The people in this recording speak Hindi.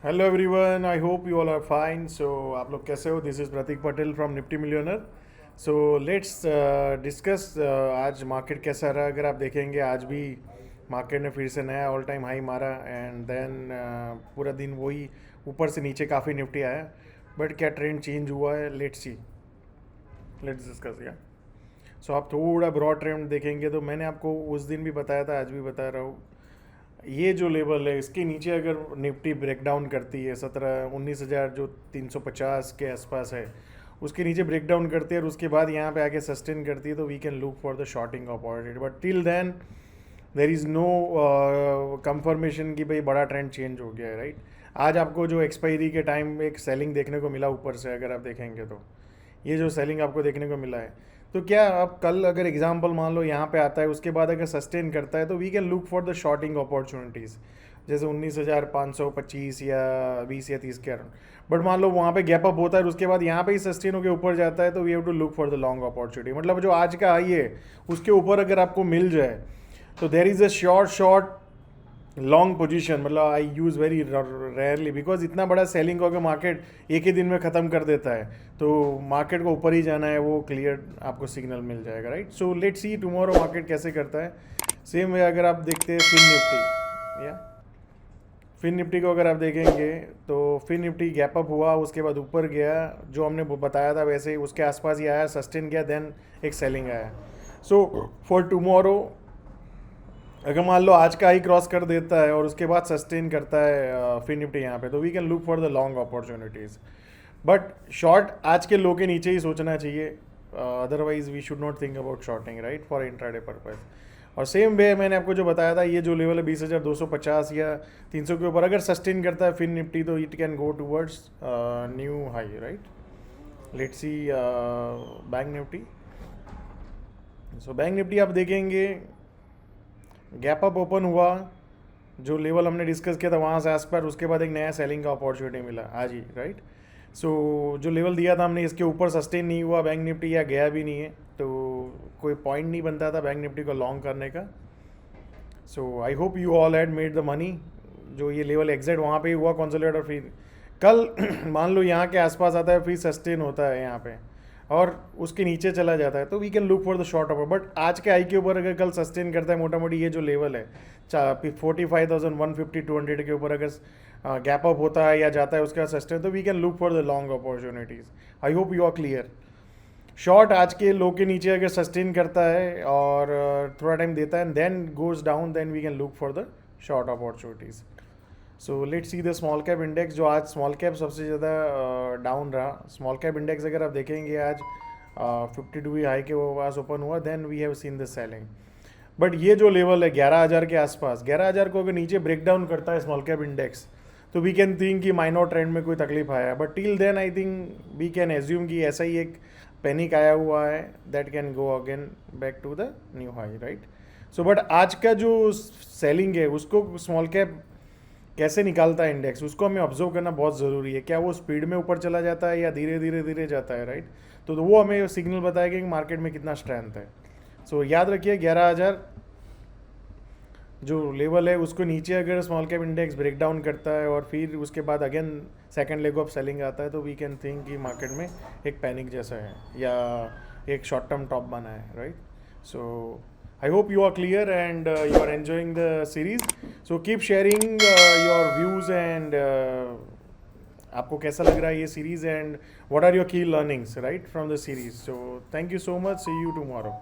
Hello everyone, I hope you all are fine. So आप लोग कैसे हो? This is Prateek Patel from Nifty Millionaire. So let's discuss आज मार्केट कैसा रहा. अगर आप देखेंगे आज भी मार्केट ने फिर से नया ऑल टाइम हाई मारा एंड देन पूरा दिन वही ऊपर से नीचे काफ़ी निफ्टी आया. बट क्या ट्रेंड चेंज हुआ है? Let's see, let's discuss. या सो आप थोड़ा ब्रॉड ट्रेंड देखेंगे तो मैंने आपको उस दिन भी बताया था, आज भी बता रहा हूँ. ये जो लेवल है इसके नीचे अगर निफ्टी ब्रेकडाउन करती है 17-19 हज़ार जो 350 के आसपास है, उसके नीचे ब्रेकडाउन करती है और उसके बाद यहाँ पे आके सस्टेन करती है तो we can look for the shorting opportunity. But till then there is no confirmation कि भाई बड़ा ट्रेंड चेंज हो गया है. राइट, आज आपको जो एक्सपायरी के टाइम एक सेलिंग देखने को मिला ऊपर से, अगर आप देखेंगे तो ये जो सेलिंग आपको देखने को मिला है, तो क्या आप कल अगर एग्जांपल मान लो यहाँ पे आता है, उसके बाद अगर सस्टेन करता है तो we can look for the shorting opportunities जैसे 19,525 या 20 या 30 के अराउंड. बट मान लो वहाँ पे गैप अप होता है और उसके बाद यहाँ पे ही सस्टेन होकर ऊपर जाता है तो we have to look for the long opportunity. मतलब जो आज का हाई है उसके ऊपर अगर आपको मिल जाए तो there is a short long position. मतलब आई यूज़ वेरी रेयरली बिकॉज इतना बड़ा सेलिंग होकर मार्केट एक ही दिन में ख़त्म कर देता है, तो मार्केट को ऊपर ही जाना है वो क्लियर आपको सिग्नल मिल जाएगा. Right, so let's see tomorrow market कैसे करता है. सेम वे अगर आप देखते हैं फिन निफ्टी, या फिन निफ्टी को अगर आप देखेंगे तो फिन निफ्टी गैप अप हुआ, उसके बाद ऊपर गया, जो हमने बताया था वैसे ही उसके आसपास ही आया, सस्टेन किया, देन एक सेलिंग आया. सो फॉर टुमारो अगर मान लो आज का ही क्रॉस कर देता है और उसके बाद सस्टेन करता है फिन निफ्टी यहाँ पे, तो we can look for the long opportunities. But short आज के लो के नीचे ही सोचना चाहिए, otherwise we should not think about shorting, right, for intraday purpose. और सेम वे मैंने आपको जो बताया था, ये जो लेवल है 20,250 या 300 के ऊपर अगर सस्टेन करता है फिन निफ्टी तो it can go towards new high. Right, let's see bank Nifty. So bank Nifty आप देखेंगे गैप अप ओपन हुआ, जो लेवल हमने डिस्कस किया था वहाँ से आस पर, उसके बाद एक नया सेलिंग का अपॉर्चुनिटी मिला आज ही. राइट, सो जो लेवल दिया था हमने इसके ऊपर सस्टेन नहीं हुआ बैंक निफ्टी, या गया भी नहीं है, तो कोई पॉइंट नहीं बनता था बैंक निफ्टी को लॉन्ग करने का. So I hope you all had made the money. जो ये लेवल एग्जैक्ट वहाँ पे ही हुआ कंसोलिडेट, और फिर कल मान लो यहाँ के आसपास आता है, फिर सस्टेन होता है यहाँ पे और उसके नीचे चला जाता है, तो we can look for the short offer. But आज के आई के ऊपर अगर कल सस्टेन करता है मोटा मोटी ये जो लेवल है 45,150 200 के ऊपर अगर गैप अप होता है या जाता है उसके बाद सस्टेन, तो we can look for the long opportunities. I hope you are clear. Short आज के लो के नीचे अगर सस्टेन करता है और थोड़ा टाइम देता है then goes down, then we can look for the short opportunities. So let's see the small cap index. जो आज स्मॉल कैप सबसे ज़्यादा डाउन रहा. स्मॉल कैप इंडेक्स अगर आप देखेंगे आज 52 हाई के पास ओपन हुआ, then we have seen the selling. But ये जो लेवल है 11,000 के आसपास, 11,000 को अगर नीचे ब्रेक डाउन करता है स्मॉल कैप इंडेक्स तो वी कैन थिंक कि माइनर ट्रेंड में कोई तकलीफ आया. But till then I think we can assume कि ऐसा ही एक पैनिक आया हुआ है that can go again back to the new high. Right, so but आज का जो सेलिंग है उसको स्मॉल कैप कैसे निकालता है इंडेक्स, उसको हमें ऑब्जर्व करना बहुत ज़रूरी है. क्या वो स्पीड में ऊपर चला जाता है या धीरे धीरे धीरे जाता है. राइट, तो वो हमें सिग्नल बताएगा कि मार्केट में कितना स्ट्रेंथ है. सो याद रखिए 11,000 जो लेवल है उसको नीचे अगर small cap index break down करता है और फिर उसके बाद again second leg of selling आता है, तो वी कैन थिंक कि मार्केट में एक पैनिक जैसा है या एक शॉर्ट टर्म टॉप बना है. Right, so I hope you are clear and you are enjoying the series. So keep sharing your views and आपको कैसा लग रहा है ये series and what are your key learnings, right, from the series. So thank you so much. See you tomorrow.